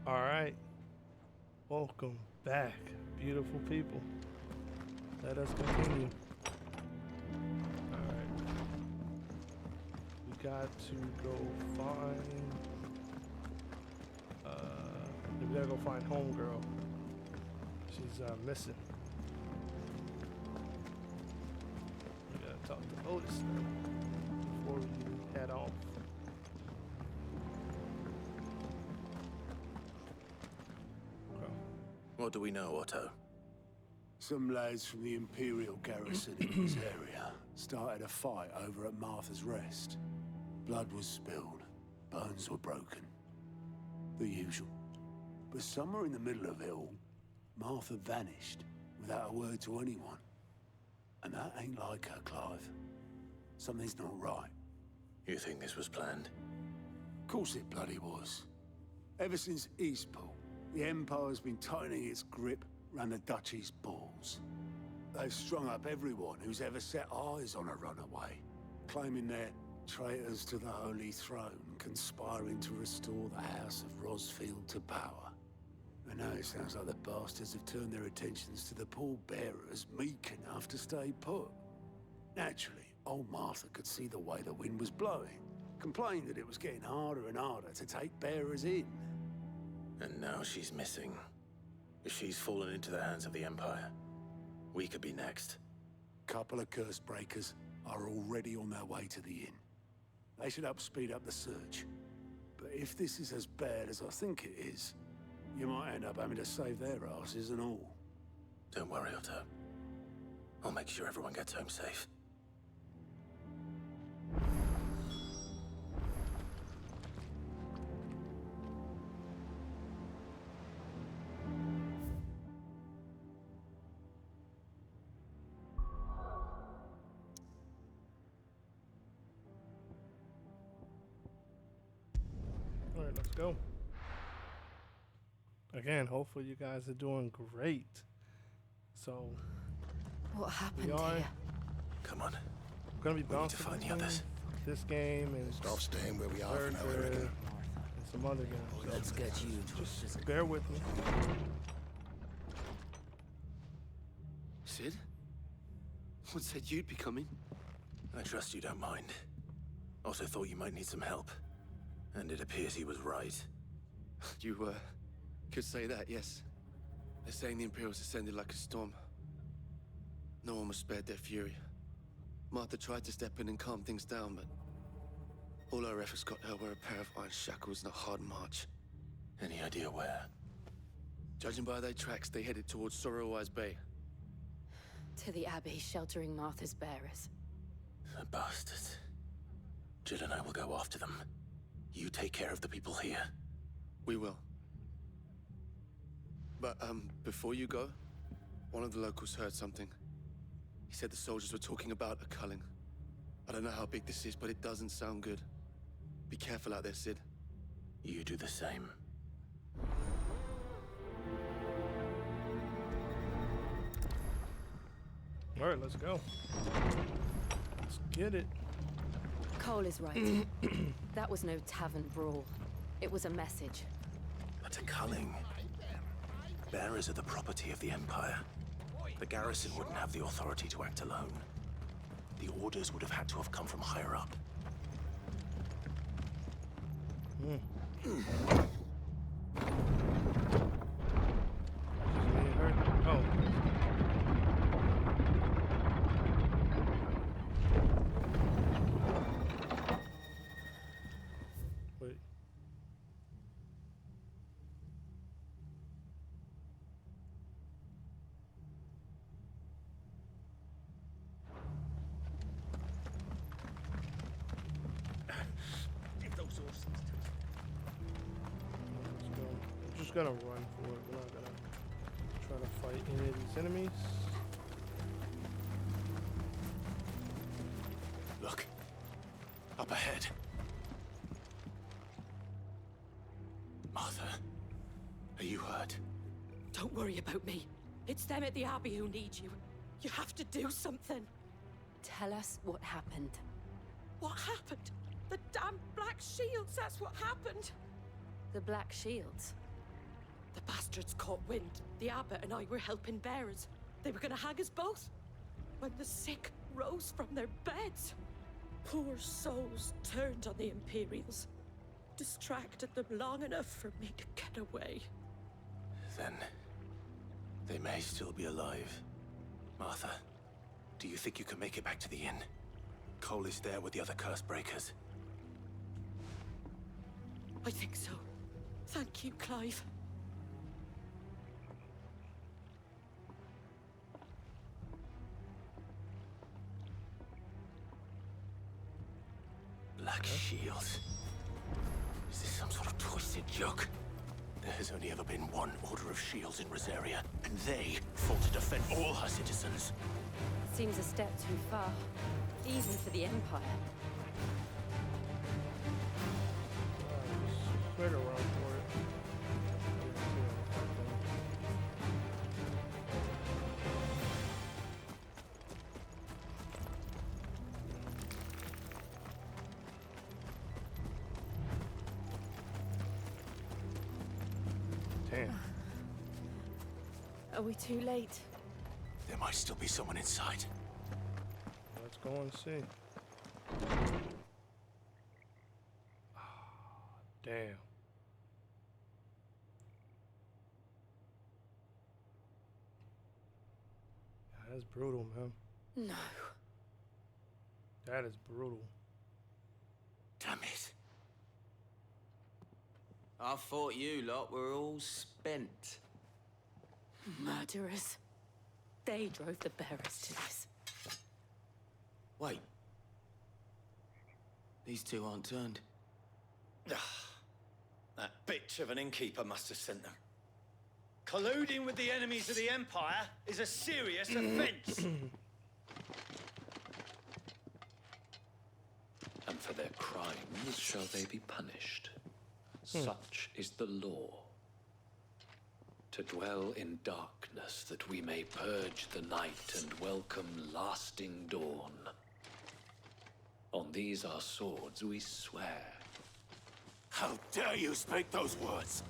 All right. Welcome back, beautiful people. Let us continue. All right. We got to go find. We gotta go find homegirl. She's missing. We gotta talk to Otis now before we head off. What do we know, Otto? Some lads from the Imperial garrison in this area started a fight over at Martha's Rest. Blood was spilled, bones were broken. The usual. But somewhere in the middle of it all, Martha vanished without a word to anyone. And that ain't like her, Clive. Something's not right. You think this was planned? Of course it bloody was. Ever since Eastpool, the Empire's been tightening its grip around the Duchy's balls. They've strung up everyone who's ever set eyes on a runaway, claiming they're traitors to the Holy Throne, conspiring to restore the House of Rosfield to power. And now it sounds like the bastards have turned their attentions to the pallbearers meek enough to stay put. Naturally, old Martha could see the way the wind was blowing, complained that it was getting harder and harder to take bearers in. And now she's missing. If she's fallen into the hands of the Empire, we could be next. Couple of curse breakers are already on their way to the inn. They should help speed up the search. But if this is as bad as I think it is, you might end up having to save their asses and all. Don't worry, Otto. I'll make sure everyone gets home safe. All right, let's go. Again, hopefully you guys are doing great. So, What happened we are here? Come on. gonna be We need to bouncing find the between others. this game and Stop staying where we are for now, I Berserker reckon. and some other games. So Let's get you into a just bear with me. Sid? What said you'd be coming? I trust you don't mind. Also thought you might need some help. And it appears he was right. You, could say that, yes. They're saying the Imperials ascended like a storm. No one was spared their fury. Martha tried to step in and calm things down, but all our efforts got her were a pair of iron shackles and a hard march. Any idea where? Judging by their tracks, they headed towards Sorrowwise Bay. To the Abbey, sheltering Martha's bearers. The bastards. Jill and I will go after them. You take care of the people here. We will. But, before you go, one of the locals heard something. He said the soldiers were talking about a culling. I don't know how big this is, but it doesn't sound good. Be careful out there, Sid. You do the same. All right, let's go. Let's get it. Cole is right. That was no tavern brawl. It was a message. But a culling. Bearers are the property of the Empire. The garrison wouldn't have the authority to act alone. The orders would have had to have come from higher up. Oh. Wait. I'm just gonna run for it. We're not gonna try to fight any of these enemies. Look. Up ahead. Martha, are you hurt? Don't worry about me. It's them at the Abbey who need you. You have to do something. Tell us what happened. What happened? The damn Black Shields, that's what happened. The Black Shields. The bastards caught wind. The abbot and I were helping bearers. They were gonna hang us both. When the sick rose from their beds, poor souls turned on the Imperials. Distracted them long enough for me to get away. Then they may still be alive. Martha, do you think you can make it back to the inn? Cole is there with the other curse breakers. I think so. Thank you, Clive. Black shields. Is this some sort of twisted joke? There has only ever been one Order of Shields in Rosaria, and they fought to defend all her citizens. Seems a step too far, even for the Empire. Straight around for it. Damn. Are we too late? There might still be someone inside. Let's go and see. Damn. That's brutal, man. No. That is brutal. Damn it. I thought you lot were all spent. Murderers. They drove the bearers to this. Wait. These two aren't turned. That bitch of an innkeeper must have sent them. Colluding with the enemies of the Empire is a serious offense. And for their crimes shall they be punished. Such is the law. To dwell in darkness that we may purge the night and welcome lasting dawn. On these our swords we swear. How dare you speak those words?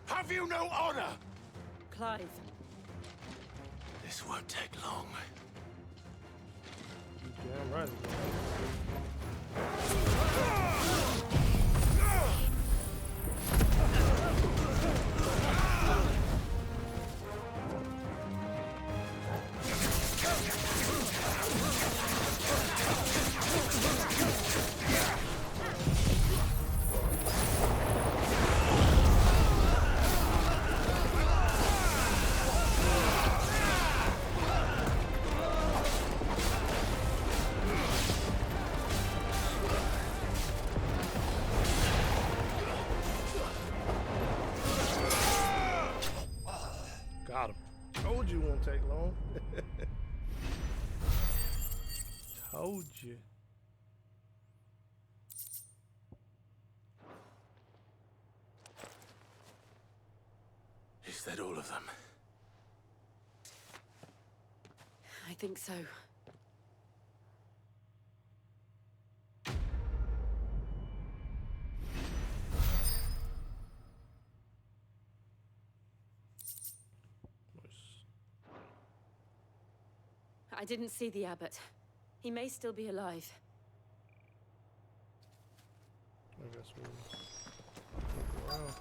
Have you no honor? Clive. This won't take long. Damn right. Got him. Told you it won't take long. Told you. Is that all of them? I think so. I didn't see the abbot. He may still be alive. I guess we'll look around.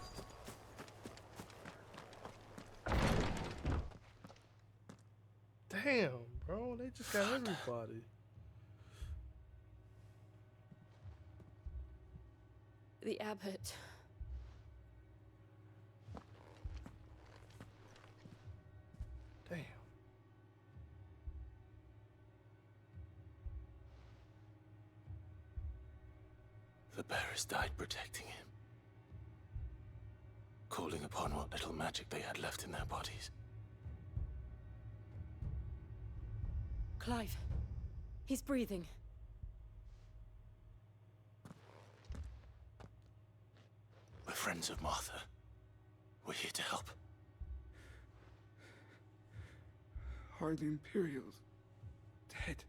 Damn, bro, they just got everybody. The abbot. Damn. The bearers died protecting him. Calling upon what little magic they had left in their bodies. Clive. He's breathing. We're friends of Martha. We're here to help. Are the Imperials dead?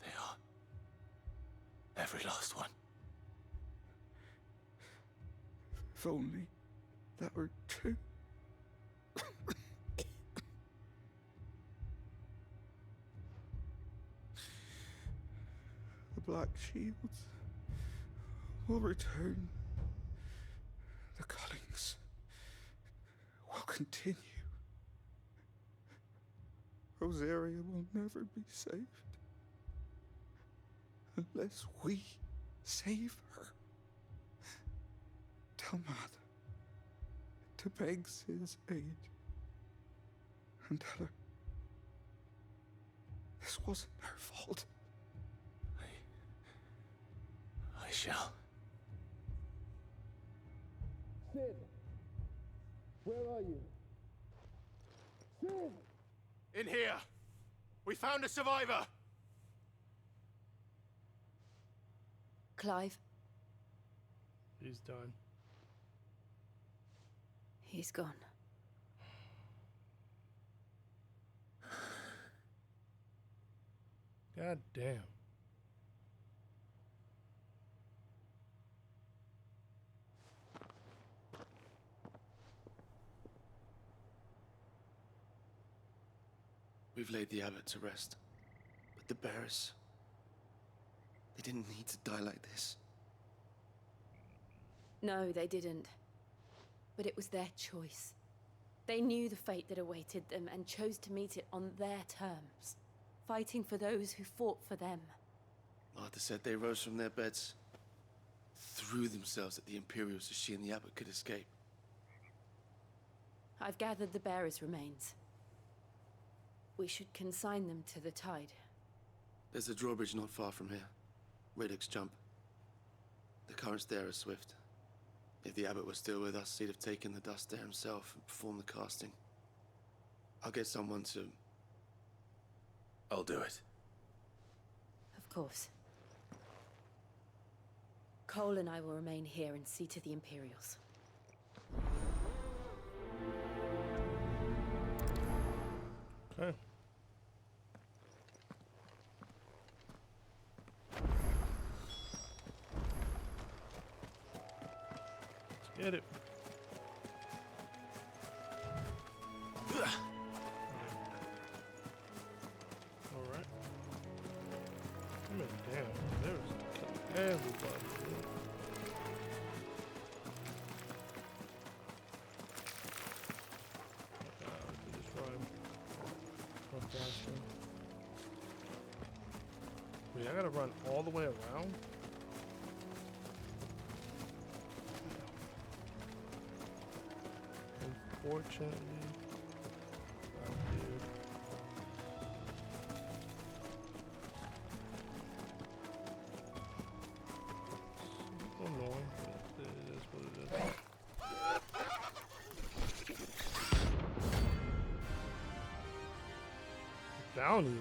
They are. Every last one. If only that were true. Black Shields will return. The cullings will continue. Rosaria will never be saved unless we save her. Tell Mother to beg Sid's aid and tell her this wasn't her fault. I shall. Sid! Where are you? Sid! In here! We found a survivor! Clive, He's done. he's gone. God damn. We've laid the abbot to rest. But the bearers, they didn't need to die like this. No, they didn't. But it was their choice. They knew the fate that awaited them and chose to meet it on their terms, fighting for those who fought for them. Martha said they rose from their beds, threw themselves at the Imperials so she and the abbot could escape. I've gathered the bearers' remains. We should consign them to the tide. There's a drawbridge not far from here. Radix jump. The currents there are swift. If the abbot was still with us, he'd have taken the dust there himself and performed the casting. I'll get someone to... I'll do it. Of course. Cole and I will remain here and see to the Imperials. Okay. Let's get it. Alright. I mean, damn, there's everybody. Just run faster. Wait, I gotta run all the way around? Unfortunately, I did. It's annoying, but it is what it is. Bounty. Do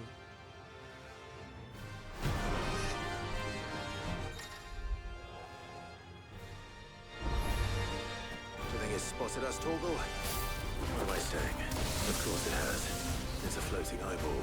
you think it's spotted us, Torgal? What am I saying? Of course it has. It's a floating eyeball.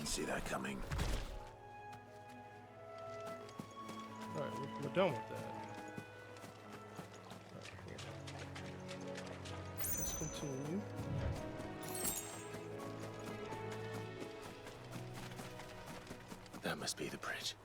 See that coming. Alright, we're done with that. Let's continue. That must be the bridge.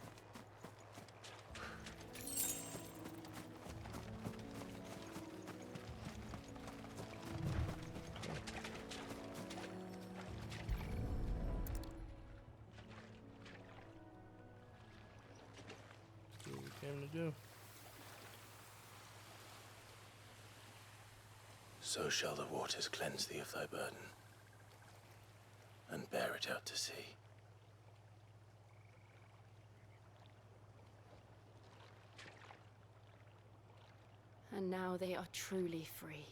Do. So shall the waters cleanse thee of thy burden, and bear it out to sea. And now they are truly free.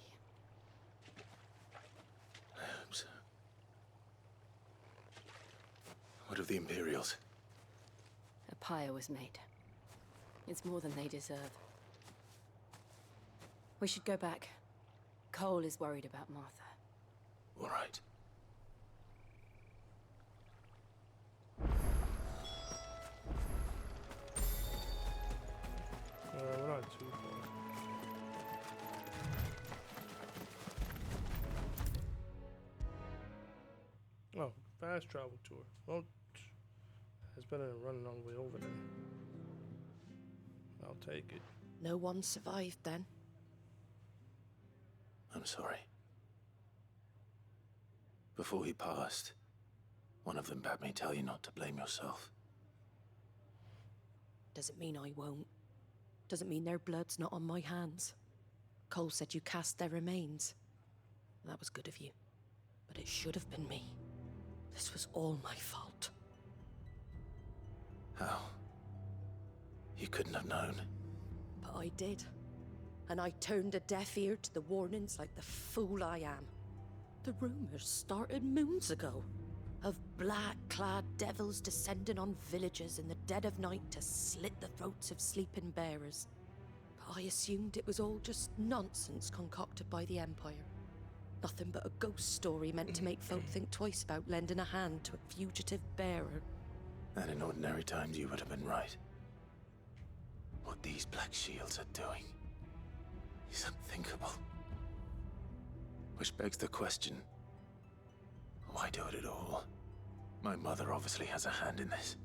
I hope so. What of the Imperials? A pyre was made. It's more than they deserve. We should go back. Cole is worried about Martha. All right. We're not too far. Oh, fast travel tour. Well, it's better than running all the way over there. I'll take it. No one survived then. I'm sorry. Before he passed, one of them bade me tell you not to blame yourself. Doesn't mean I won't. Doesn't mean their blood's not on my hands. Cole said you cast their remains. That was good of you. But it should have been me. This was all my fault. How? You couldn't have known. But I did. And I turned a deaf ear to the warnings like the fool I am. The rumors started moons ago. Of black-clad devils descending on villages in the dead of night to slit the throats of sleeping bearers. But I assumed it was all just nonsense concocted by the Empire. Nothing but a ghost story meant to make folk think twice about lending a hand to a fugitive bearer. And in ordinary times you would have been right. What these Black Shields are doing is unthinkable. Which begs the question, why do it at all? My mother obviously has a hand in this.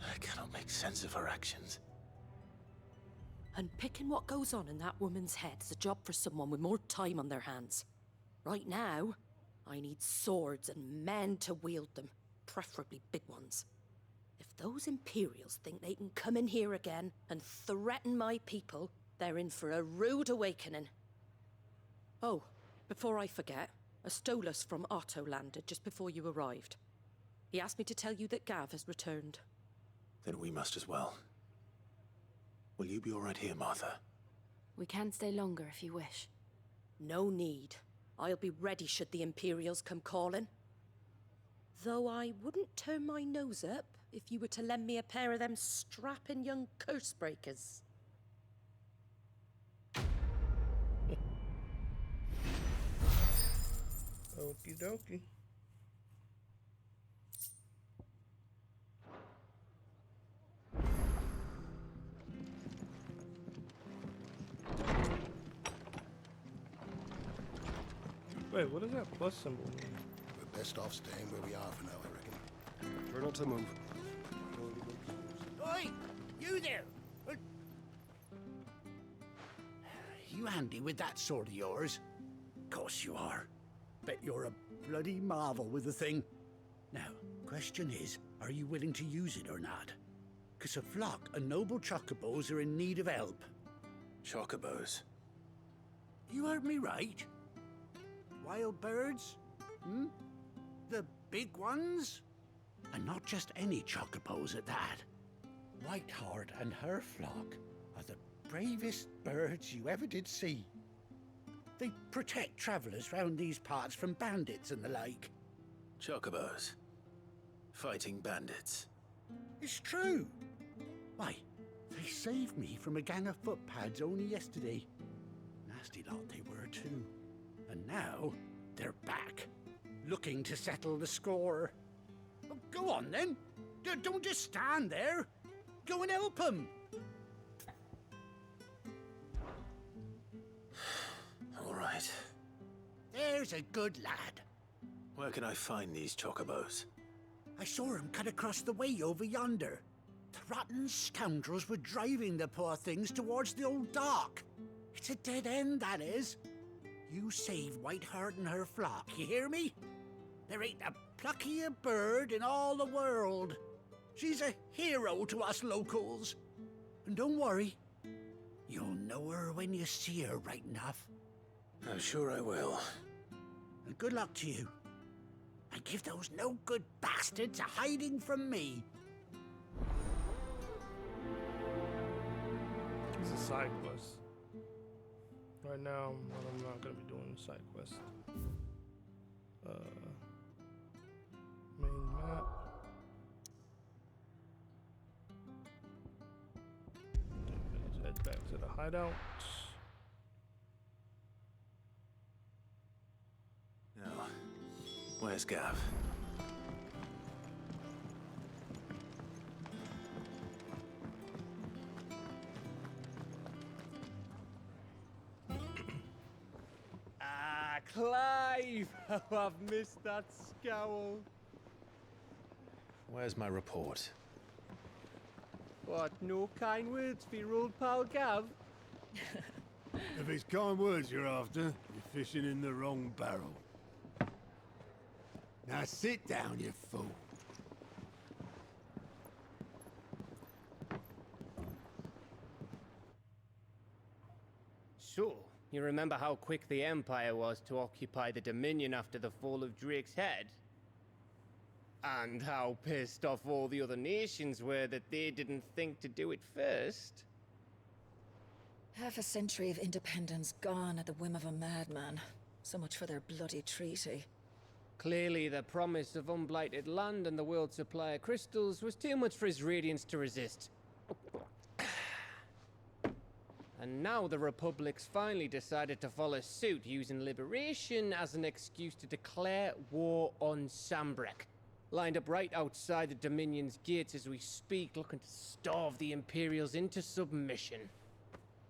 I cannot make sense of her actions. Unpicking what goes on in that woman's head is a job for someone with more time on their hands. Right now, I need swords and men to wield them, preferably big ones. If those Imperials think they can come in here again and threaten my people, they're in for a rude awakening. Oh, before I forget, a Stolas from Otto landed just before you arrived. He asked me to tell you that Gav has returned. Then we must as well. Will you be all right here, Martha? We can stay longer if you wish. No need. I'll be ready should the Imperials come calling. Though I wouldn't turn my nose up if you were to lend me a pair of them strapping young curse breakers. Okie dokie. Wait, what does that plus symbol mean? We're best off staying where we are for now, I reckon. We're not to move. Oi! You there! You handy with that sword of yours? Course you are. Bet you're a bloody marvel with the thing. Now, question is, are you willing to use it or not? 'Cause a flock of noble chocobos are in need of help. Chocobos? You heard me right. Wild birds? Hmm? The big ones? And not just any chocobos at that. Whiteheart and her flock are the bravest birds you ever did see. They protect travelers round these parts from bandits and the like. Chocobos? Fighting bandits? It's true. Why, they saved me from a gang of footpads only yesterday. Nasty lot they were too. And now, they're back, looking to settle the score. Oh, go on then. Don't just stand there. Go and help them. All right. There's a good lad. Where can I find these chocobos? I saw him cut across the way over yonder. The rotten scoundrels were driving the poor things towards the old dock. It's a dead end, that is. You save Whiteheart and her flock, you hear me? There ain't a pluckier bird in all the world. She's a hero to us locals. And don't worry, you'll know her when you see her right enough. I'm sure I will. And good luck to you. And give those no-good bastards a hiding from me. It's a side quest. Right now, I'm not gonna be doing the side quest. Main map. Let's head back to the hideout. Now, where's Gav? Clive! Oh, I've missed that scowl. Where's my report? What, no kind words for your old pal Gav? If it's kind words you're after, you're fishing in the wrong barrel. Now sit down, you fool. So, you remember how quick the Empire was to occupy the Dominion after the fall of Drake's head? And how pissed off all the other nations were that they didn't think to do it first? Half a century of independence gone at the whim of a madman. So much for their bloody treaty. Clearly, the promise of unblighted land and the world's supply of crystals was too much for his radiance to resist. And now the Republic's finally decided to follow suit, using liberation as an excuse to declare war on Sambrek. Lined up right outside the Dominion's gates as we speak, looking to starve the Imperials into submission.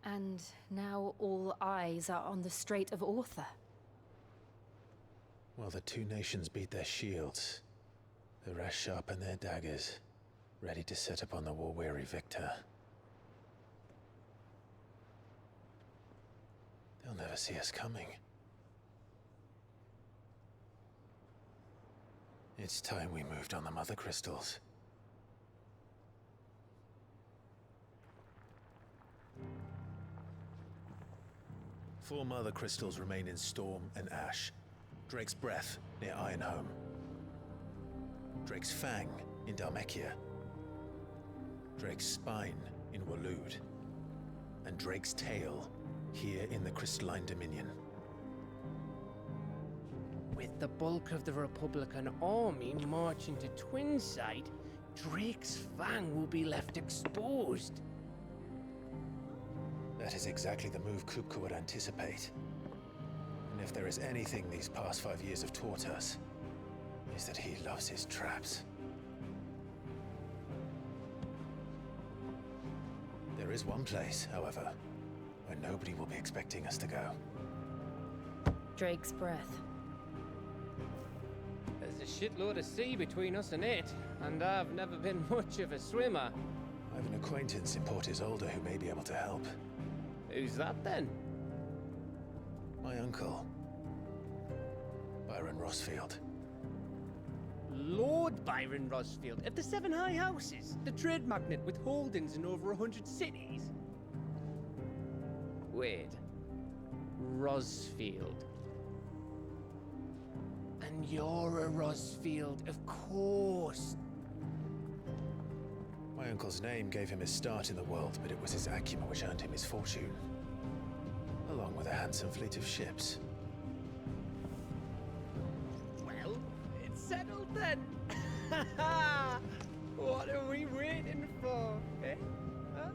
And now all eyes are on the Strait of Author. Well, the two nations beat their shields. The rest sharpen their daggers, ready to set upon the war-weary victor. They'll never see us coming. It's time we moved on the Mother Crystals. Four Mother Crystals remain in Storm and Ash. Drake's Breath near Ironhome. Drake's Fang in Dhalmekia. Drake's Spine in Waloed. And Drake's Tail here in the Crystalline Dominion. With the bulk of the Republican army marching to Twinside, Drake's Fang will be left exposed. That is exactly the move Kupka would anticipate. And if there is anything these past 5 years have taught us, is that he loves his traps. There is one place, however, where nobody will be expecting us to go. Drake's Breath. There's a shitload of sea between us and it, and I've never been much of a swimmer. I have an acquaintance in Port Isolde who may be able to help. Who's that then? My uncle, Byron Rosfield. Lord Byron Rosfield of the Seven High Houses, the trade magnate with holdings in over 100 cities. Wait, Rosfield. And you're a Rosfield, of course. My uncle's name gave him his start in the world, but it was his acumen which earned him his fortune, along with a handsome fleet of ships. Well, it's settled then. What are we waiting for, eh? Huh?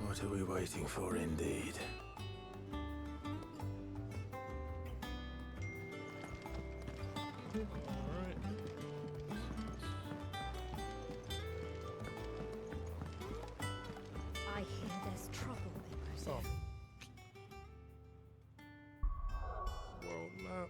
What are we waiting for, indeed? I hear there's trouble in Berserker. World map.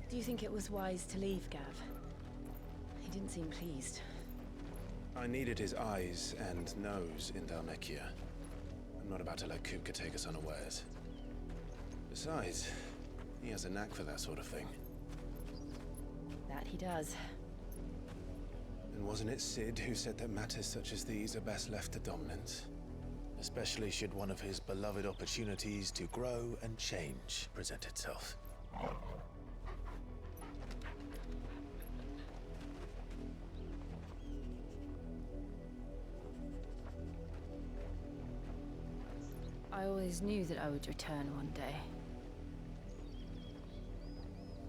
Do you think it was wise to leave, Gav? He didn't seem pleased. I needed his eyes and nose in Dhalmekia. I'm not about to let Kupka take us unawares. Besides, he has a knack for that sort of thing. That he does. And wasn't it Sid who said that matters such as these are best left to dominance? Especially should one of his beloved opportunities to grow and change present itself. I always knew that I would return one day.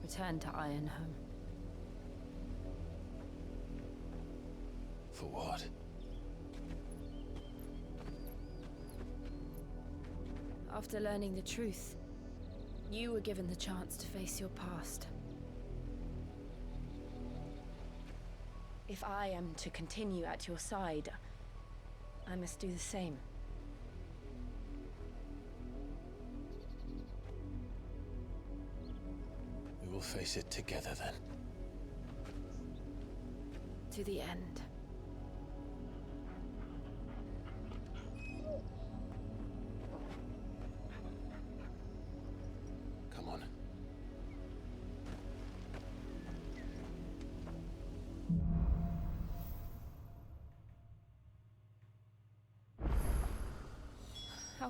Return to Ironhome. For what? After learning the truth, you were given the chance to face your past. If I am to continue at your side, I must do the same. We will face it together then. To the end.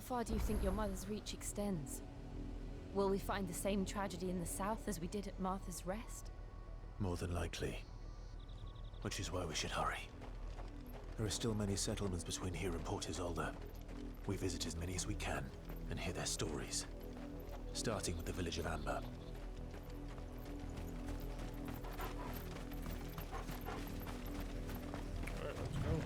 far do you think your mother's reach extends? Will we find the same tragedy in the south as we did at Martha's Rest? More than likely. Which is why we should hurry. There are still many settlements between here and Port Isolde. We visit as many as we can and hear their stories. Starting with the village of Amber. Alright, let's go.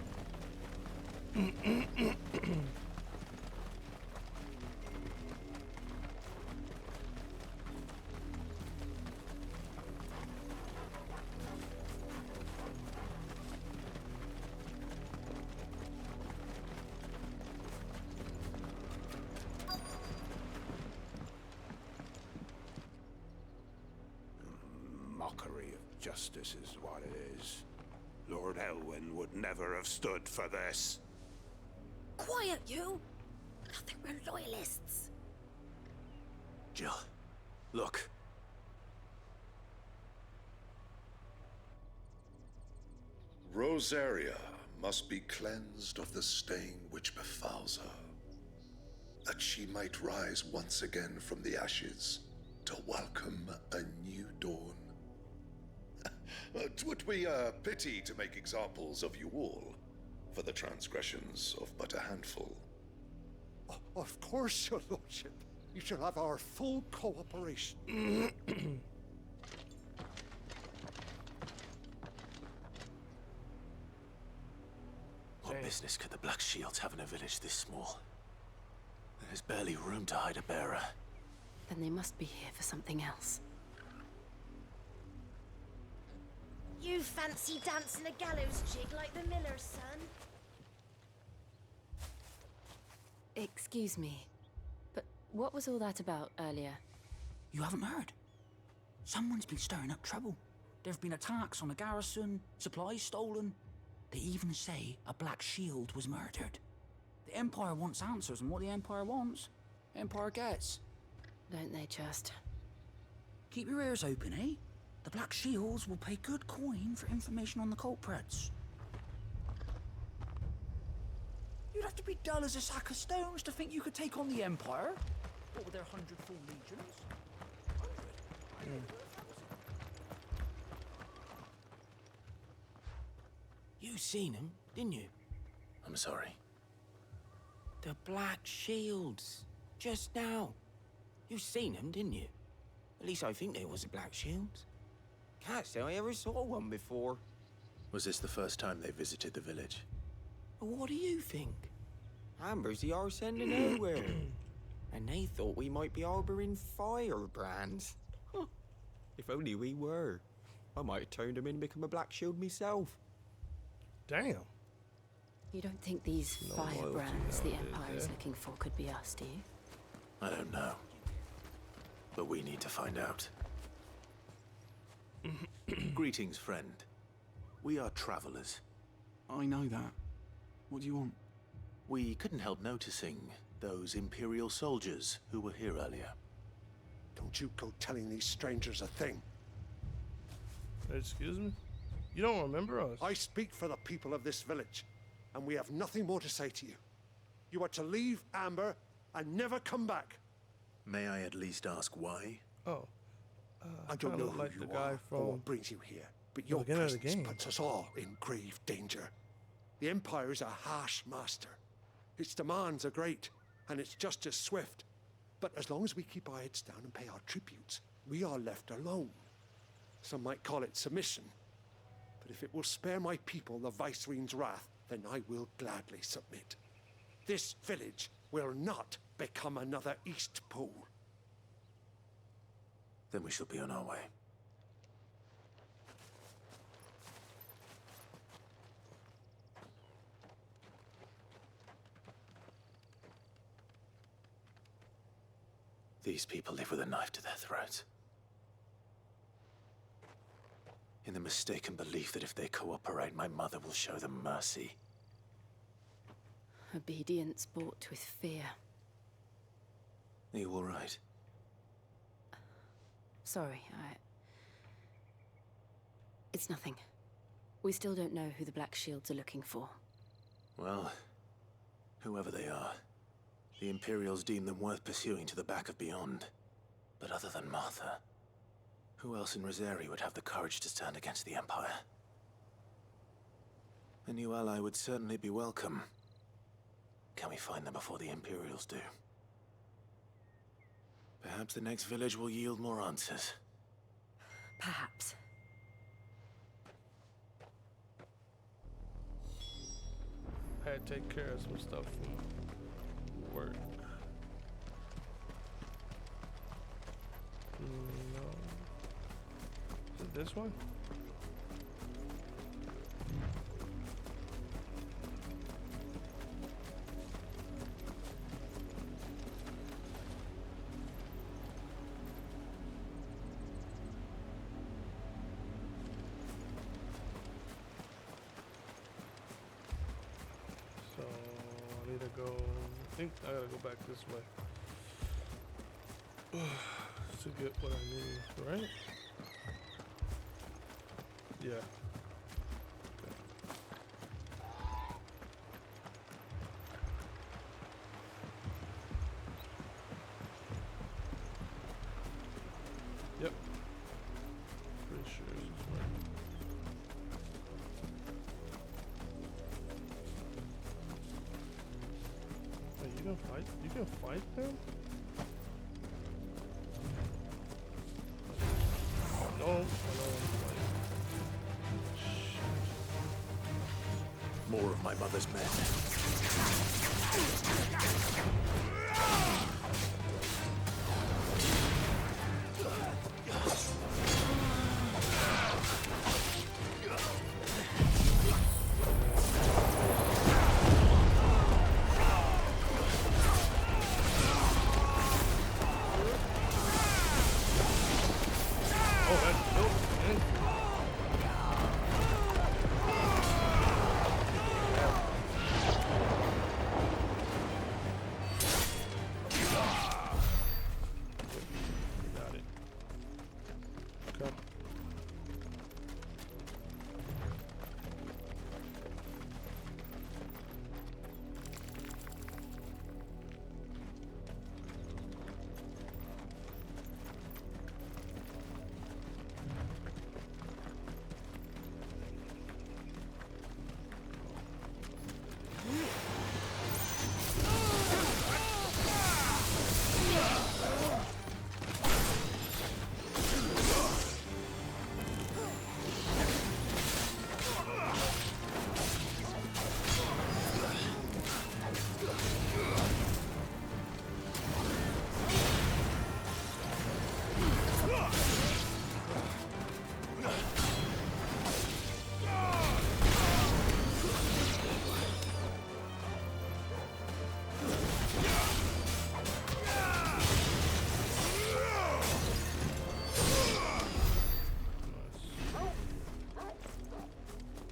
Mockery of justice is what it is. Lord Elwyn would never have stood for this. Quiet, you! I think we're loyalists. Jill, look. Rosaria must be cleansed of the stain which befouls her, that she might rise once again from the ashes to welcome a new dawn. 'Twould be a pity to make examples of you all, for the transgressions of but a handful. Of course, your lordship. You shall have our full cooperation. What business could the Black Shields have in a village this small? There's barely room to hide a bearer. Then they must be here for something else. You fancy dancing a gallows jig like the miller's son? Excuse me, but what was all that about earlier? You haven't heard? Someone's been stirring up trouble. There have been attacks on the garrison, supplies stolen. They even say a Black Shield was murdered. The Empire wants answers, and what the Empire wants, the Empire gets. Don't they just? Keep your ears open, eh? The Black Shields will pay good coin for information on the culprits. You'd have to be dull as a sack of stones to think you could take on the Empire. What with their 100 full legions? 100? You seen them, didn't you? I'm sorry. The Black Shields. Just now. You seen them, didn't you? At least I think there was a Black Shields. Can't say I ever saw one before. Was this the first time they visited the village? What do you think? Amber's the arse end of nowhere. And they thought we might be harboring firebrands. Huh. If only we were. I might have turned them in and become a Black Shield myself. Damn. You don't think these firebrands the Empire is looking for could be us, do you? I don't know. But we need to find out. Greetings, friend. We are travelers. I know that. What do you want? We couldn't help noticing those Imperial soldiers who were here earlier. Don't you go telling these strangers a thing. Excuse me? You don't remember us? I speak for the people of this village, and we have nothing more to say to you. You are to leave Amber and never come back. May I at least ask why? Oh. I don't know who like you the guy are from or what brings you here, but your beginning of the presence game. puts us all in grave danger. The Empire is a harsh master. Its demands are great, and its justice swift. But as long as we keep our heads down and pay our tributes, we are left alone. Some might call it submission. But if it will spare my people the Viceroy's wrath, then I will gladly submit. This village will not become another East Pole. Then we shall be on our way. These people live with a knife to their throats. In the mistaken belief that if they cooperate, my mother will show them mercy. Obedience bought with fear. Are you all right? Sorry, It's nothing. We still don't know who the Black Shields are looking for. Well, whoever they are, The Imperials deem them worth pursuing to the back of beyond. But other than Martha, who else in Rosari would have the courage to stand against the Empire? A new ally would certainly be welcome. Can we find them before the Imperials do? Perhaps the next village will yield more answers. Perhaps. I had to take care of some stuff from work. No. Is it this one? So I need to go. I think I gotta go back this way. To get what I need, right? Yeah. Okay. Yep. Pretty sure this is right. Hey, you can fight? You can fight them? More of my mother's men.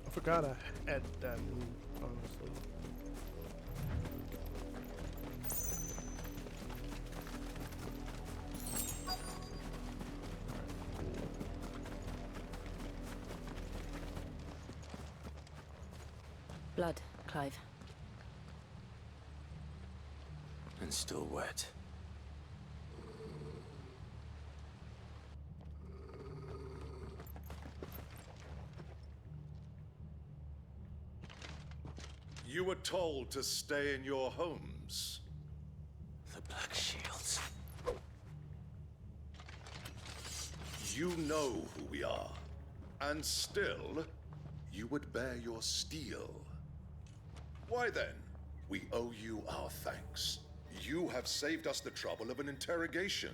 I forgot I had that move, honestly. Blood, Clive. And still wet. You were told to stay in your homes. The Black Shields. You know who we are. And still, you would bear your steel. Why then? We owe you our thanks. You have saved us the trouble of an interrogation.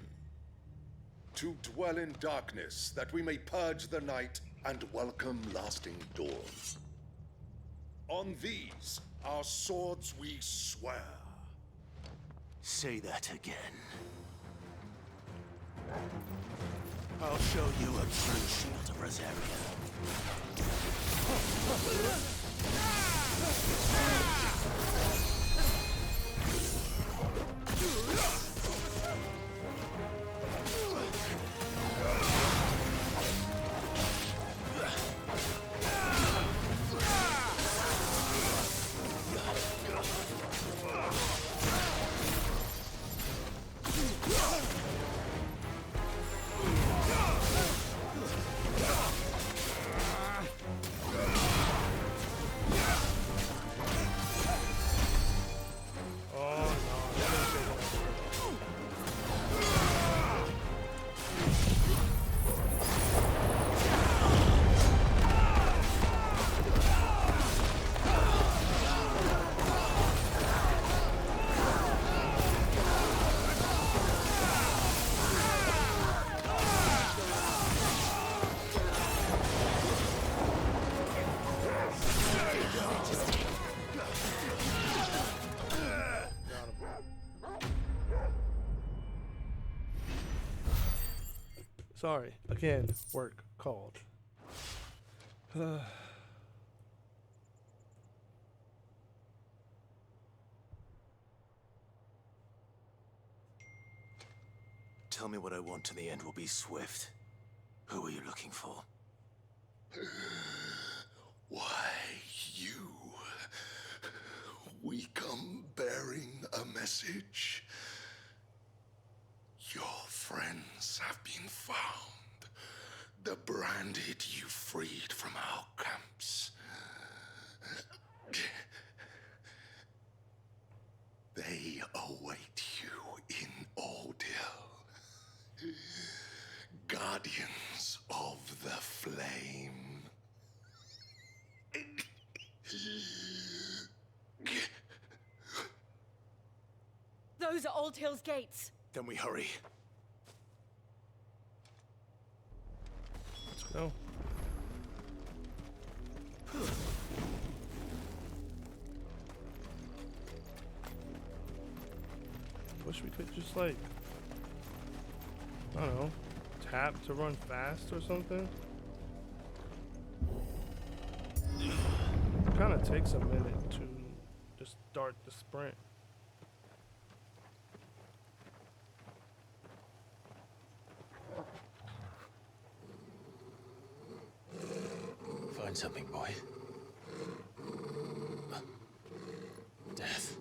To dwell in darkness, that we may purge the night and welcome lasting dawn. On these, our swords we swear. Say that again. I'll show you a true shield of Rosaria. Sorry, again, work called. Tell me what I want to the end will be swift. Who are you looking for? Why, you. We come bearing a message. Your friends have been found. The branded you freed from our camps. They await you in Ordeal. Guardians of the Flame. Those are Old Hill's gates. Then we hurry. Let's go. Wish we could just like, I don't know, tap to run fast or something. It kind of takes a minute to just start the sprint. Find something, boy. Death.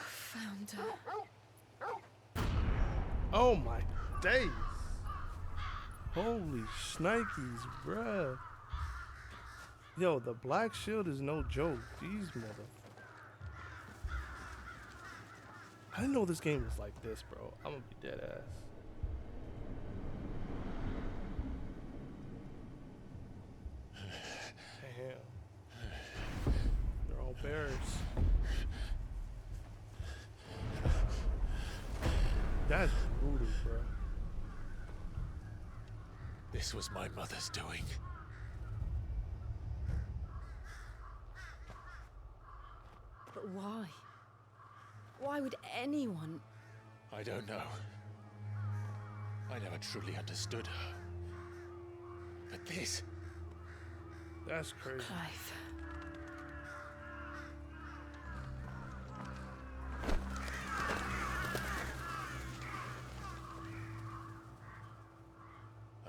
Found her. Oh my days. Holy shnikes, bruh. Yo, the Black Shield is no joke. These mother... I didn't know this game was like this, bro. I'm gonna be dead ass. Damn. They're all bears. That's brutal, bro. This was my mother's doing. But why? Why would anyone? I don't know. I never truly understood her. But this... That's crazy. Clive.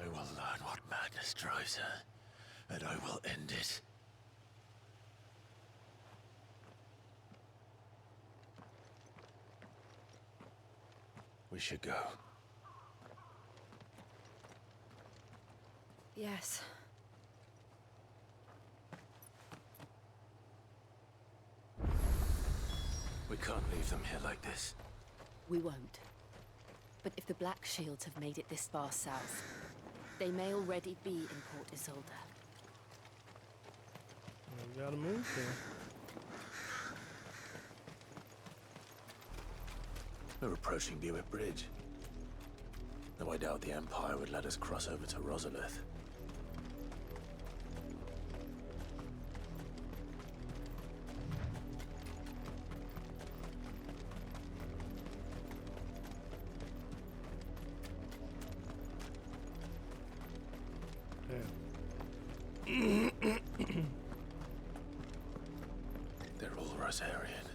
I will learn what madness drives her, and I will end it. We should go. Yes. We can't leave them here like this. We won't. But if the Black Shields have made it this far south, they may already be in Port Isolde. We gotta move there. We're approaching Buick Bridge. Though I doubt the Empire would let us cross over to Rosalith. They're all Rosarian.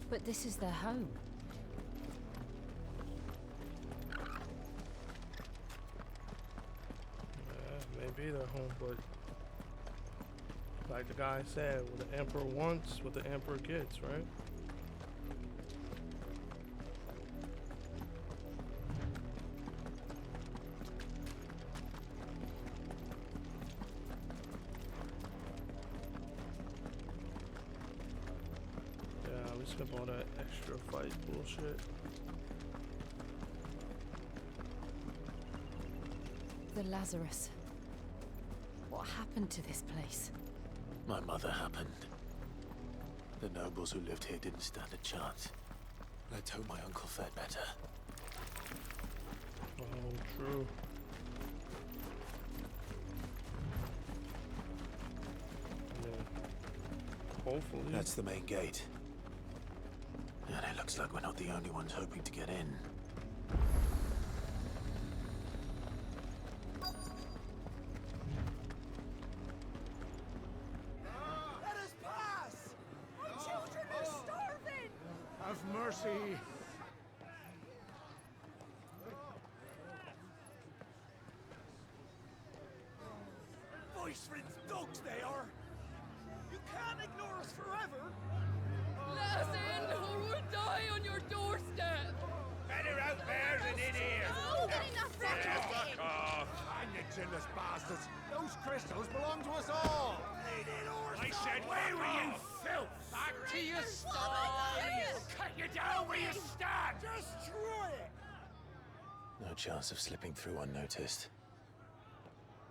But this is their home. Maybe their home, but like the guy said, what the Emperor wants, what the Emperor gets, right? Yeah, we skip all that extra fight bullshit. The Lazarus. What happened to this place? My mother happened. The nobles who lived here didn't stand a chance. Let's hope my uncle fared better. Oh, true. hopefully. That's the main gate. And it looks like we're not the only ones hoping to get in. Let us pass! Our children are starving! Have mercy! Voice-rinsed dogs they are! You can't ignore us forever! Let us in, or we'll die on your doorstep! Better out there than in here! Oh, get enough Fuck off! And you jealous bastards! Those crystals belong to us all! I said, where were you, filth? Back to your sties! Cut you down where you stand! Destroy it! No chance of slipping through unnoticed.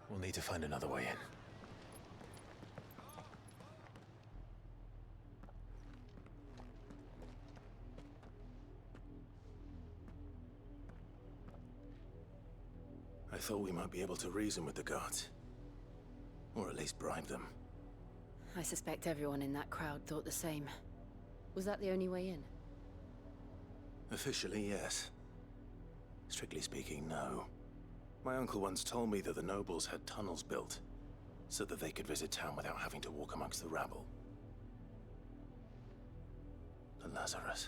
We'll need to find another way in. I thought we might be able to reason with the guards. Or at least bribe them. I suspect everyone in that crowd thought the same. Was that the only way in? Officially, yes. Strictly speaking, no. My uncle once told me that the nobles had tunnels built, so that they could visit town without having to walk amongst the rabble. The Lazarus.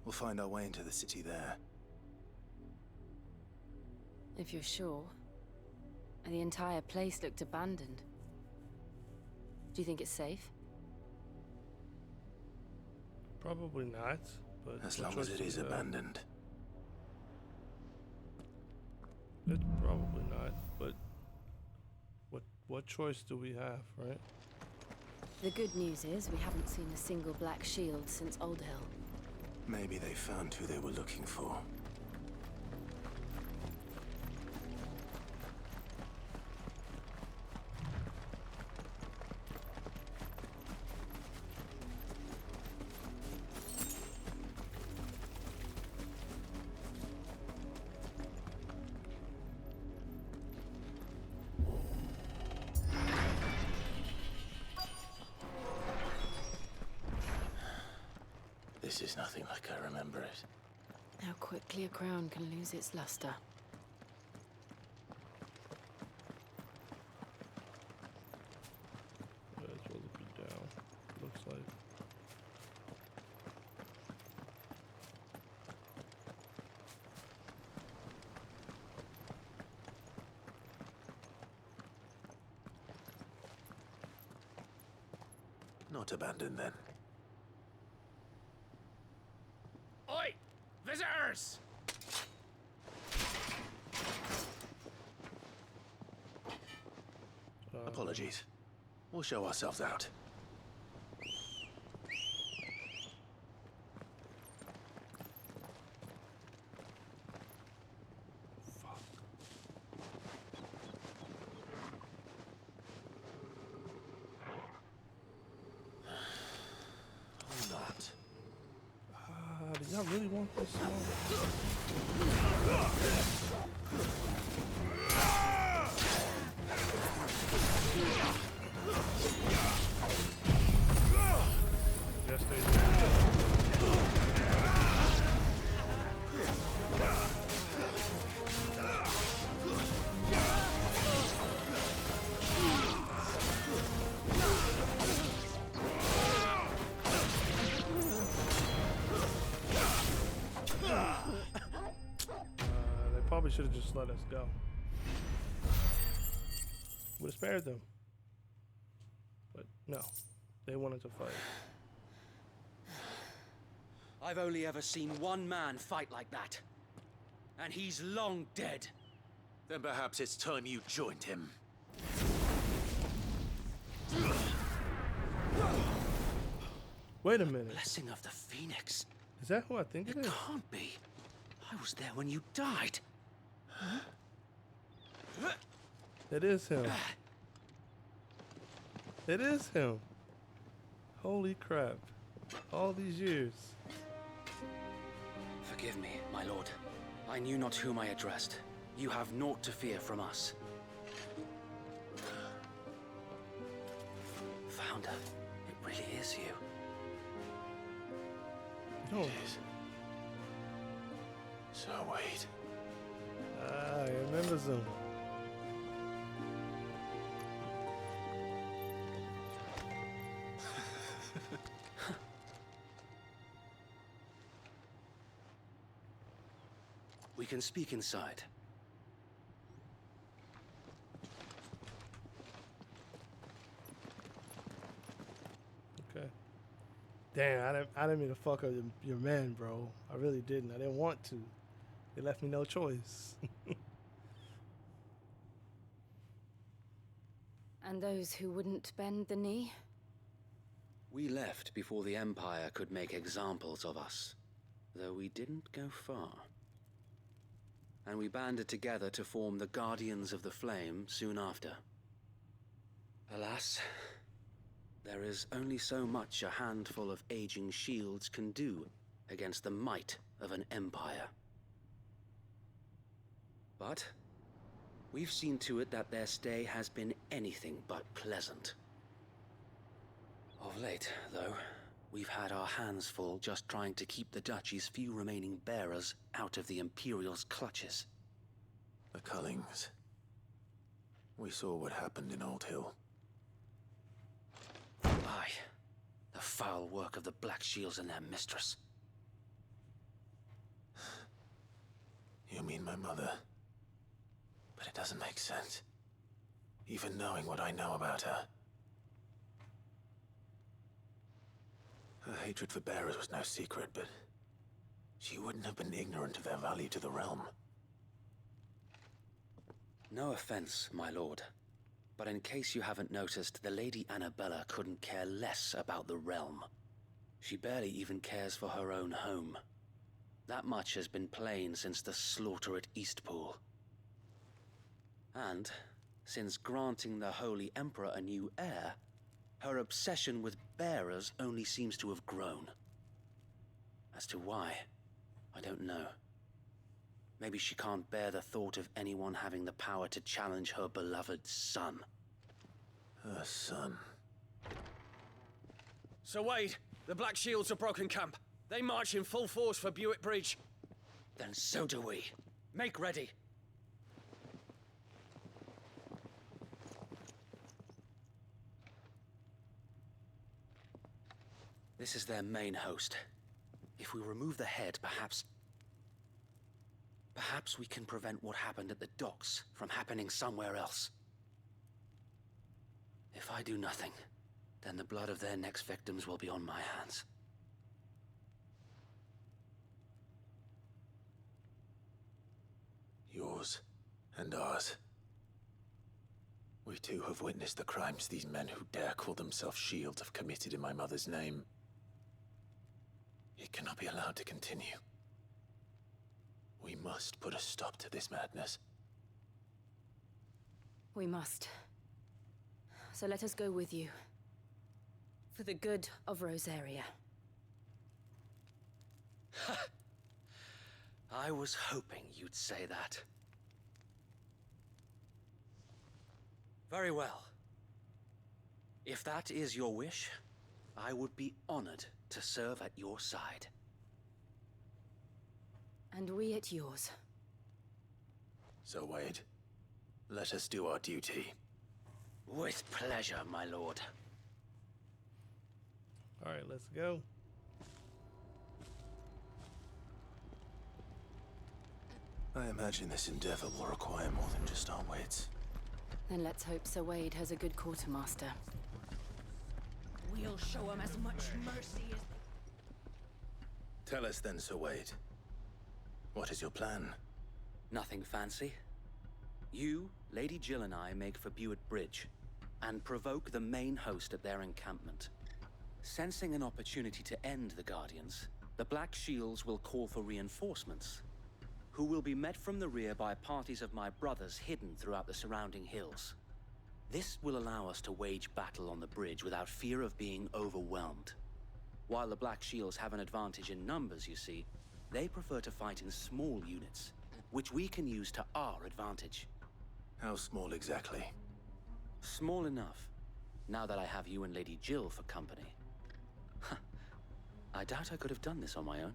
We'll find our way into the city there. If you're sure. The entire place looked abandoned. Do you think it's safe? Probably not, but as long as it is abandoned. It's probably not, but what choice do we have, right? The good news is we haven't seen a single black shield since Old Hill. Maybe they found who they were looking for. This is nothing like I remember it. How quickly a crown can lose its luster. Might as well be down, looks like. Not abandoned then. Oi! Visitors! Apologies. We'll show ourselves out. Do y'all really want this song? Yes, they do. Probably should have just let us go. Would have spared them. But no, they wanted to fight. I've only ever seen one man fight like that. And he's long dead. Then perhaps it's time you joined him. Wait a minute. Blessing of the Phoenix. Is that who I think it is? It can't be. I was there when you died. It is him. It is him. Holy crap. All these years. Forgive me, my lord. I knew not whom I addressed. You have naught to fear from us. Founder, it really is you. Oh. It is. So wait. I remember them. We can speak inside. Okay. Damn, I didn't mean to fuck up your man, bro. I really didn't. I didn't want to. They left me no choice. And those who wouldn't bend the knee? We left before the Empire could make examples of us, though we didn't go far. And we banded together to form the Guardians of the Flame soon after. Alas, there is only so much a handful of aging shields can do against the might of an empire. But we've seen to it that their stay has been anything but pleasant. Of late, though, we've had our hands full just trying to keep the Duchy's few remaining bearers out of the Imperial's clutches. The Cullings. We saw what happened in Old Hill. Aye. The foul work of the Black Shields and their mistress. You mean my mother? But it doesn't make sense. Even knowing what I know about her. Her hatred for bearers was no secret, but she wouldn't have been ignorant of their value to the realm. No offense, my lord, but in case you haven't noticed, the Lady Annabella couldn't care less about the realm. She barely even cares for her own home. That much has been plain since the slaughter at Eastpool. And since granting the Holy Emperor a new heir, her obsession with bearers only seems to have grown. As to why, I don't know. Maybe she can't bear the thought of anyone having the power to challenge her beloved son. Her son? Sir Wade, the Black Shields have broken camp. They march in full force for Buick Bridge. Then so do we. Make ready. This is their main host. If we remove the head, perhaps we can prevent what happened at the docks from happening somewhere else. If I do nothing, then the blood of their next victims will be on my hands. Yours and ours. We too have witnessed the crimes these men who dare call themselves shields have committed in my mother's name. It cannot be allowed to continue. We must put a stop to this madness. We must. So let us go with you. For the good of Rosaria. I was hoping you'd say that. Very well. If that is your wish, I would be honored to serve at your side. And we at yours. So, Wade, let us do our duty. With pleasure, my lord. All right, let's go. I imagine this endeavor will require more than just our wits. Then let's hope Sir Wade has a good quartermaster. We'll show him as much mercy as... Tell us then, Sir Wade. What is your plan? Nothing fancy. You, Lady Jill and I make for Buick Bridge, and provoke the main host at their encampment. Sensing an opportunity to end the Guardians, the Black Shields will call for reinforcements, who will be met from the rear by parties of my brothers hidden throughout the surrounding hills. This will allow us to wage battle on the bridge without fear of being overwhelmed. While the Black Shields have an advantage in numbers, you see, they prefer to fight in small units, which we can use to our advantage. How small exactly? Small enough, now that I have you and Lady Jill for company. I doubt I could have done this on my own.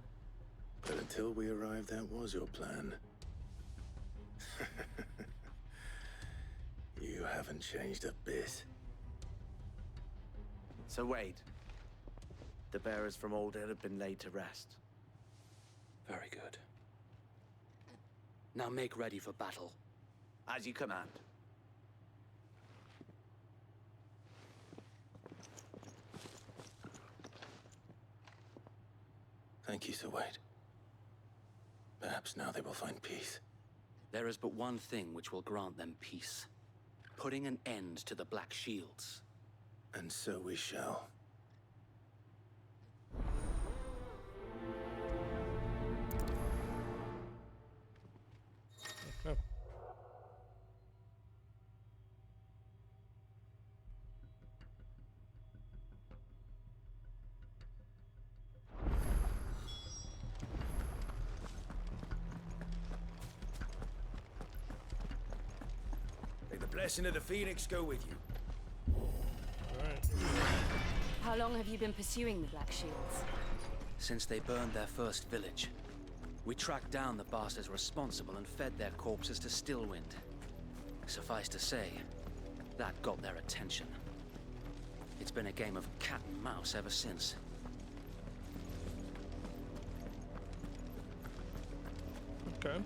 But until we arrived, that was your plan. You haven't changed a bit. So Wade, the bearers from Alden have been laid to rest. Very good. Now make ready for battle. As you command. Thank you, Sir Wade. Perhaps now they will find peace. There is but one thing which will grant them peace. Putting an end to the Black Shields. And so we shall. Okay. May the blessing of the Phoenix go with you. How long have you been pursuing the Black Shields? Since they burned their first village. We tracked down the bastards responsible and fed their corpses to Stillwind. Suffice to say, that got their attention. It's been a game of cat and mouse ever since. Okay.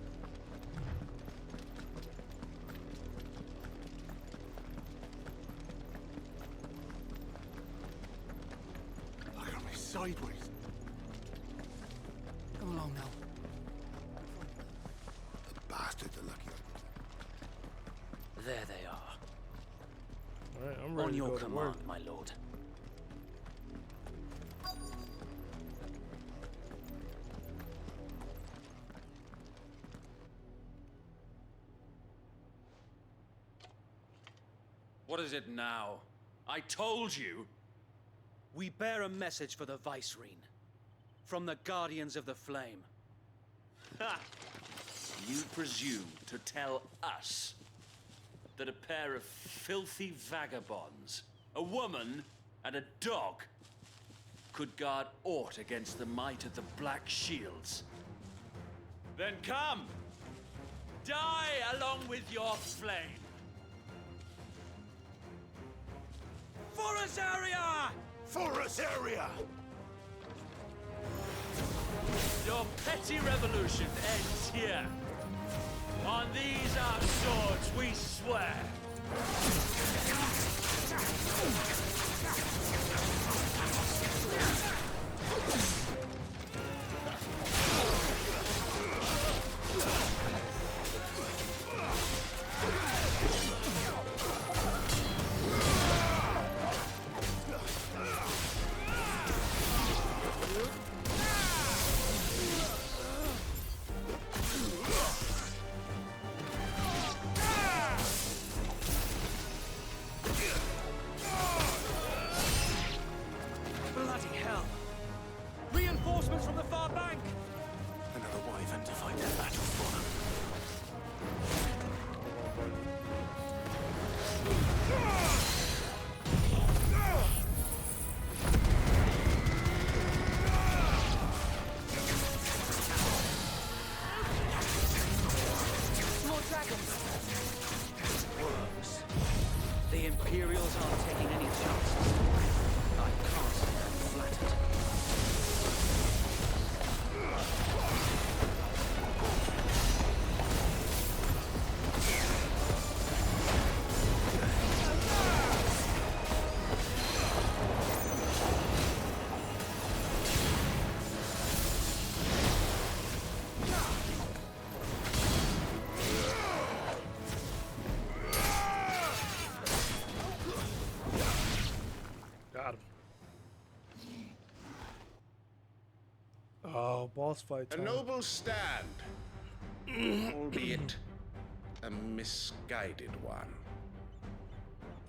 Look at me sideways. Come along now. The bastards are lucky. There they are. All right, I'm ready On to your go to command, work. my lord. What is it now? I told you! We bear a message for the Vicereine. From the Guardians of the Flame. Ha! You presume to tell us that a pair of filthy vagabonds, a woman and a dog, could guard aught against the might of the Black Shields? Then come! Die along with your flame! For us area! For us area! Your petty revolution ends here. On these our swords we swear. Bloody hell! Reinforcements from the far bank! Another wyvern to fight their battle for them. More dragons! Worms. The Imperials aren't taking any chances. I can't say I'm flattered. Got him. Oh, boss fight A time. noble stand, albeit a misguided one.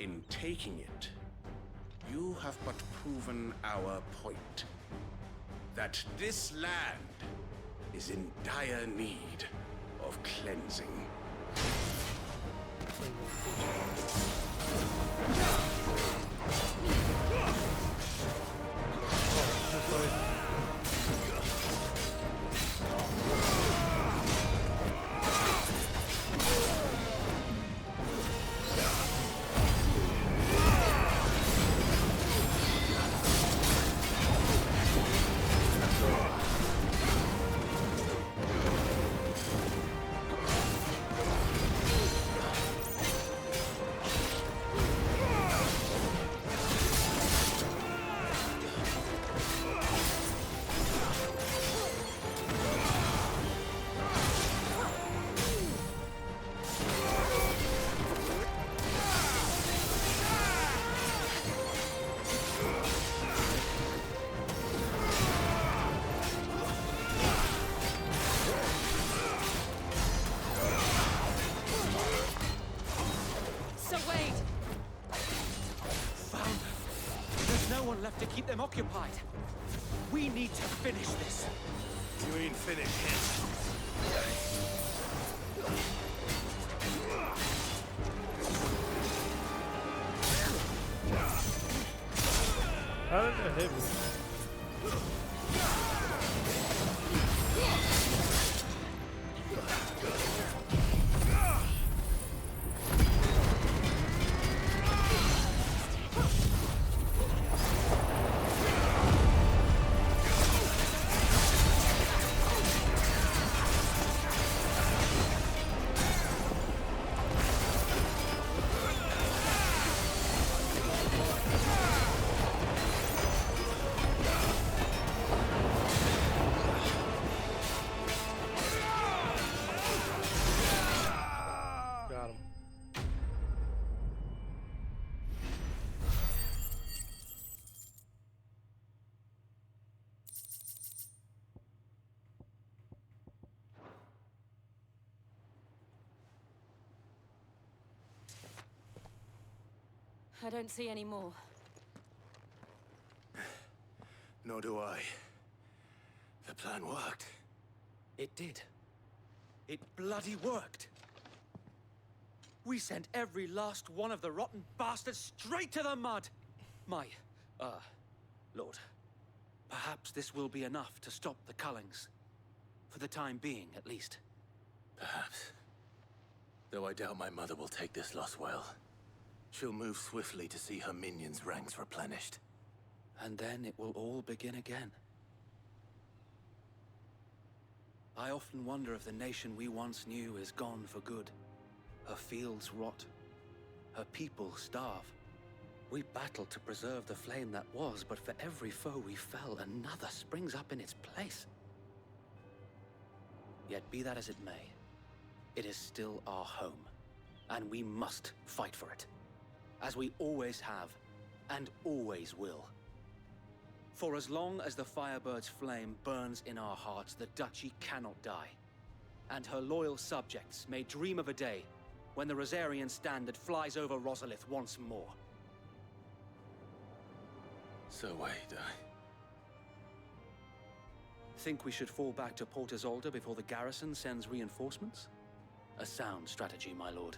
In taking it, you have but proven our point. That this land is in dire need of cleansing. Left to keep them occupied. We need to finish this. You ain't finished yet. How did that hit me? I don't see any more. Nor do I. The plan worked. It did. It bloody worked. We sent every last one of the rotten bastards straight to the mud. My, Lord, perhaps this will be enough to stop the Cullings. For the time being, at least. Perhaps. Though I doubt my mother will take this loss well. She'll move swiftly to see her minions' ranks replenished. And then it will all begin again. I often wonder if the nation we once knew is gone for good. Her fields rot. Her people starve. We battled to preserve the flame that was, but for every foe we fell, another springs up in its place. Yet be that as it may, it is still our home, and we must fight for it. As we always have, and always will. For as long as the Firebird's flame burns in our hearts, the Duchy cannot die. And her loyal subjects may dream of a day when the Rosarian standard flies over Rosalith once more. So wait, Think we should fall back to Port Isolde before the garrison sends reinforcements? A sound strategy, my lord.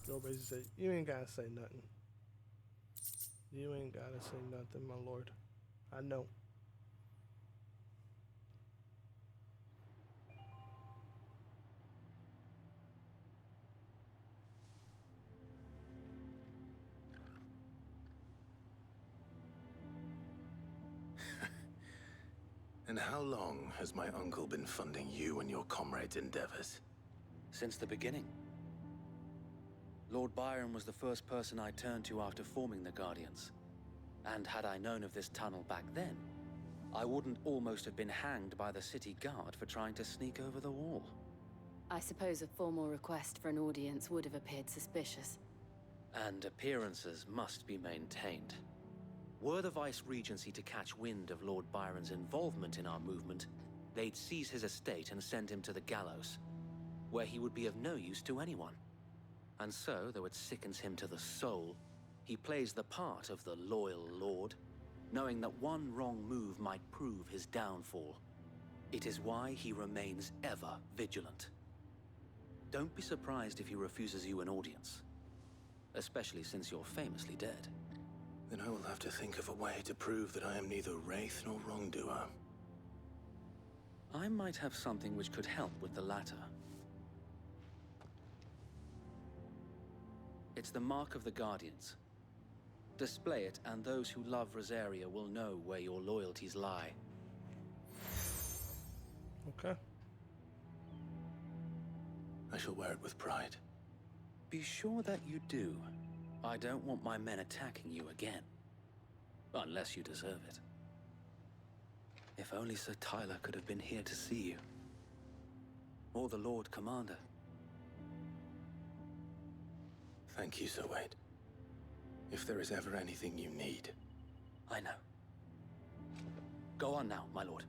Joe basically said, you ain't gotta say nothing. You ain't gotta say nothing, my lord. I know. And how long has my uncle been funding you and your comrades' endeavors? Since the beginning. Lord Byron was the first person I turned to after forming the Guardians. And had I known of this tunnel back then, I wouldn't almost have been hanged by the city guard for trying to sneak over the wall. I suppose a formal request for an audience would have appeared suspicious. And appearances must be maintained. Were the Vice-Regency to catch wind of Lord Byron's involvement in our movement, they'd seize his estate and send him to the gallows, where he would be of no use to anyone. And so, though it sickens him to the soul, He plays the part of the loyal lord, knowing that one wrong move might prove his downfall. It is why he remains ever vigilant. Don't be surprised if he refuses you an audience, especially since you're famously dead. Then I will have to think of a way to prove that I am neither wraith nor wrongdoer. I might have something which could help with the latter. It's the Mark of the Guardians. Display it, and those who love Rosaria will know where your loyalties lie. Okay. I shall wear it with pride. Be sure that you do. I don't want my men attacking you again. Unless you deserve it. If only Sir Tyler could have been here to see you. Or the Lord Commander. Thank you, Sir Wade. If there is ever anything you need. I know. Go on now, my lord.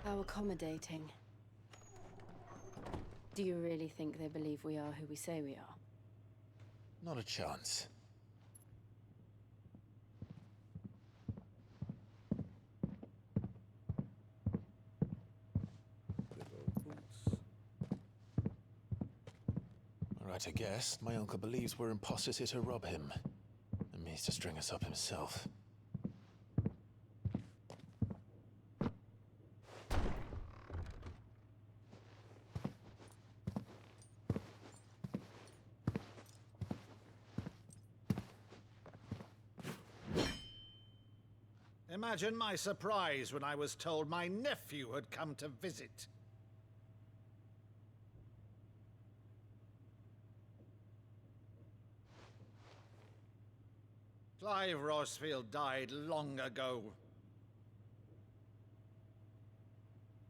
How accommodating. Do you really think they believe we are who we say we are? Not a chance. Right, I guess. My uncle believes we're imposters here to rob him. And means to string us up himself. Imagine my surprise when I was told my nephew had come to visit. Clive Rosfield died long ago.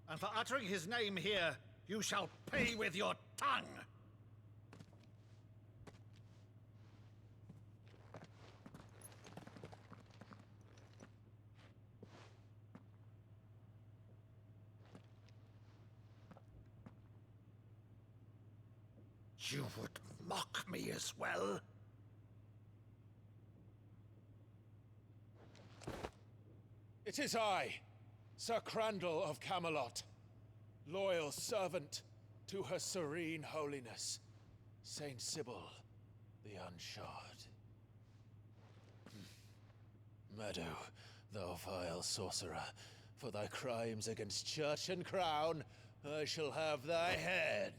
And for uttering his name here, you shall pay with your tongue! You would mock me as well? It is I, Sir Crandall of Camelot, loyal servant to Her Serene Holiness, Saint Sybil the Unshod. Meadow, thou vile sorcerer, for thy crimes against church and crown, I shall have thy head.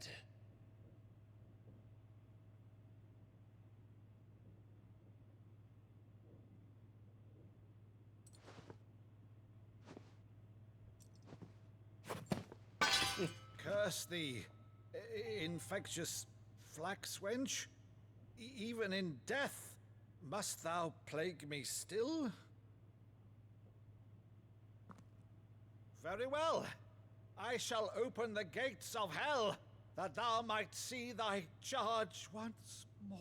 Curse thee, infectious flax wench. Even in death, must thou plague me still? Very well. I shall open the gates of hell, that thou might see thy charge once more.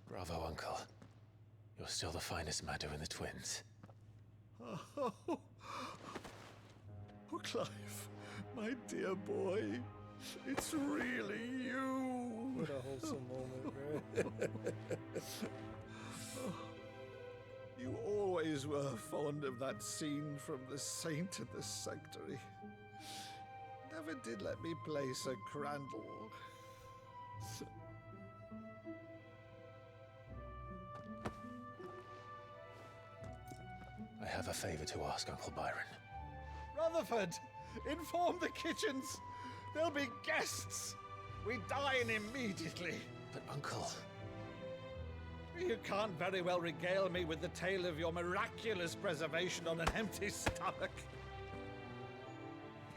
Bravo, Uncle. You're still the finest Meadow in the twins. Oh, Clive, my dear boy, it's really you. What a wholesome moment, man. You always were fond of that scene from The Saint and the Sanctuary. Never did let me play Sir Crandall. I have a favor to ask, Uncle Byron. Rutherford, inform the kitchens. There'll be guests. We dine immediately. But, Uncle... You can't very well regale me with the tale of your miraculous preservation on an empty stomach.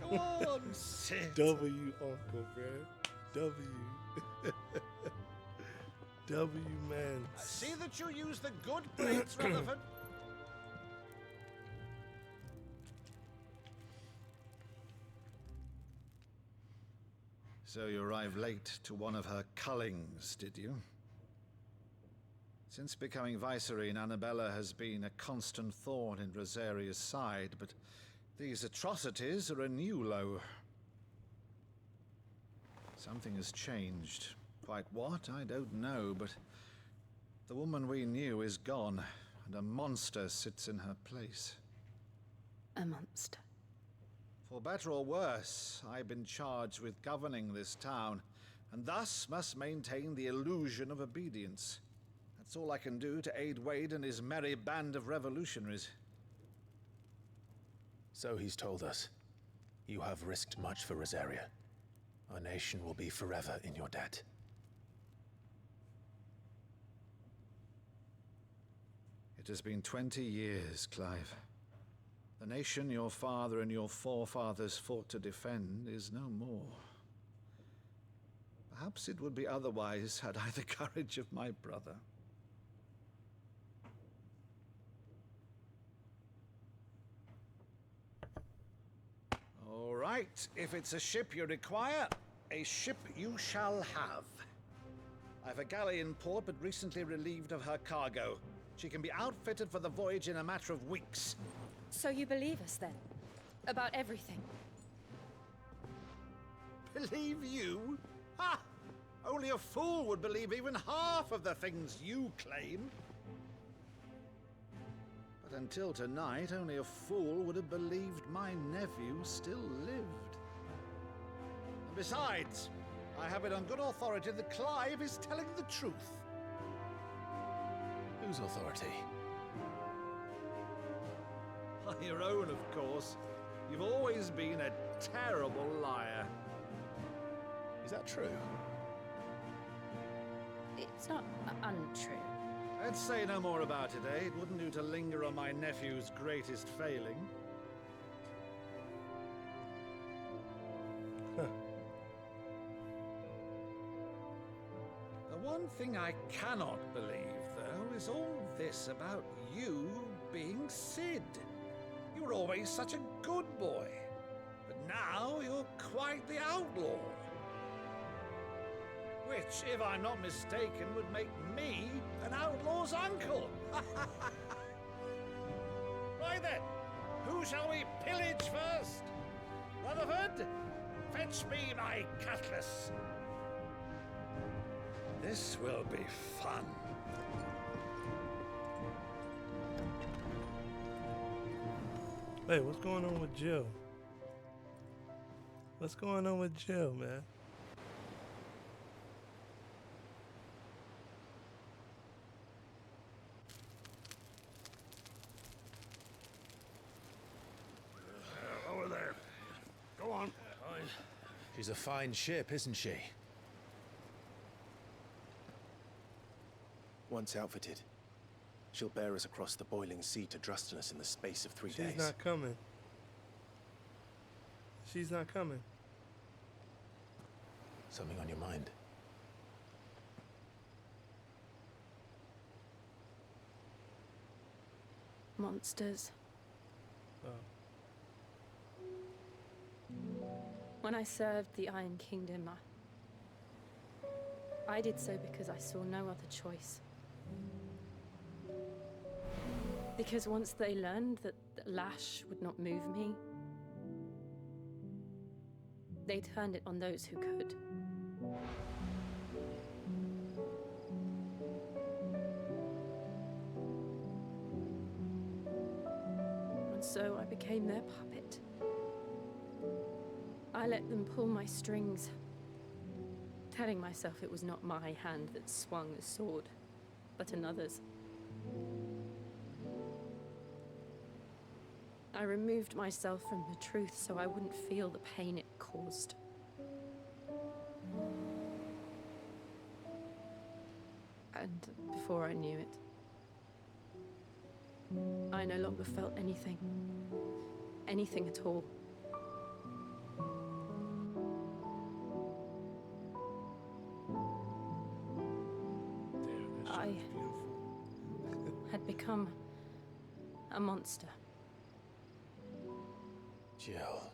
Go on, sit. W, Uncle, man. W. Man. See that you use the good plates, Rutherford. So you arrived late to one of her cullings, did you? Since becoming Vicereine, Annabella has been a constant thorn in Rosaria's side, but these atrocities are a new low. Something has changed. Quite what, I don't know, but the woman we knew is gone, and a monster sits in her place. A monster. For better or worse, I've been charged with governing this town, and thus must maintain the illusion of obedience. That's all I can do to aid Wade and his merry band of revolutionaries. So he's told us. You have risked much for Rosaria. Our nation will be forever in your debt. It has been 20 years, Clive. The nation your father and your forefathers fought to defend is no more. Perhaps it would be otherwise had I the courage of my brother. All right, if it's a ship you require, a ship you shall have. I've a galley in port, but recently relieved of her cargo. She can be outfitted for the voyage in a matter of weeks. So you believe us then? About everything? Believe you? Ha! Only a fool would believe even half of the things you claim. But until tonight, only a fool would have believed my nephew still lived. And besides, I have it on good authority that Clive is telling the truth. Whose authority? Your own, of course. You've always been a terrible liar. Is that true? It's not untrue. Let's say no more about it, eh? It wouldn't do to linger on my nephew's greatest failing. The one thing I cannot believe, though, is all this about you being Sid. You were always such a good boy, but now you're quite the outlaw. Which, if I'm not mistaken, would make me an outlaw's uncle. Right then, who shall we pillage first? Rutherford, fetch me my cutlass. This will be fun. Hey, what's going on with Jill? What's going on with Jill, man? Over there. Go on. She's a fine ship, isn't she? Once outfitted, she'll bear us across the boiling sea to Drustinus in the space of 3 days. She's not coming. She's not coming. Something on your mind? Monsters. Oh. When I served the Iron Kingdom, I did so because I saw no other choice. Because once they learned that Lash would not move me, they turned it on those who could. And so I became their puppet. I let them pull my strings, telling myself it was not my hand that swung the sword, but another's. I removed myself from the truth so I wouldn't feel the pain it caused. And before I knew it, I no longer felt anything. Anything at all. I had become a monster. Jill.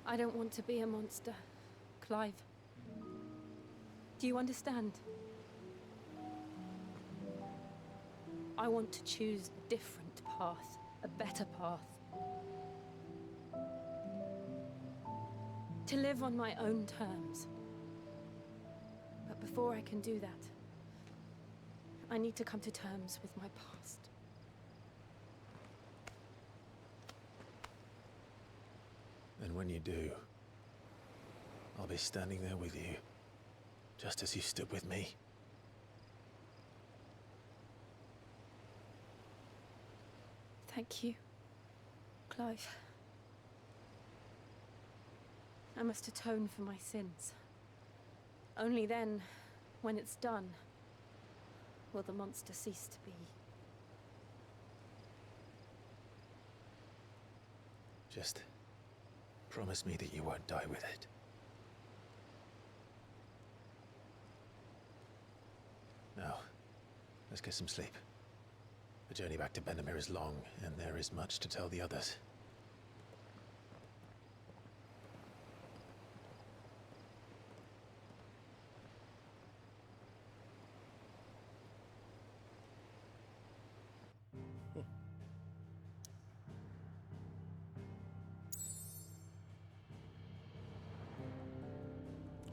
I don't want to be a monster, Clive. Do you understand? I want to choose a different path, a better path. To live on my own terms. But before I can do that, I need to come to terms with my past. And when you do, I'll be standing there with you, just as you stood with me. Thank you, Clive. I must atone for my sins. Only then, when it's done, will the monster cease to be. Just promise me that you won't die with it. Now, let's get some sleep. The journey back to Benamir is long, and there is much to tell the others.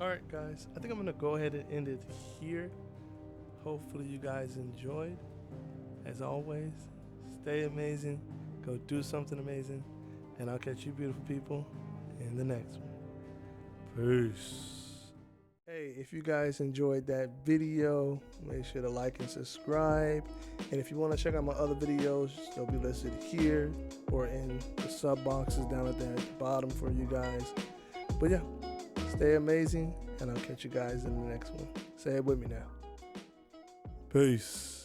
Alright guys, I think I'm gonna go ahead and end it here. Hopefully you guys enjoyed. As always, stay amazing, go do something amazing, and I'll catch you beautiful people in the next one. Peace. Hey, if you guys enjoyed that video, make sure to like and subscribe. And if you want to check out my other videos, they'll be listed here or in the sub boxes down at the bottom for you guys. But yeah, stay amazing, and I'll catch you guys in the next one. Say it with me now. Peace.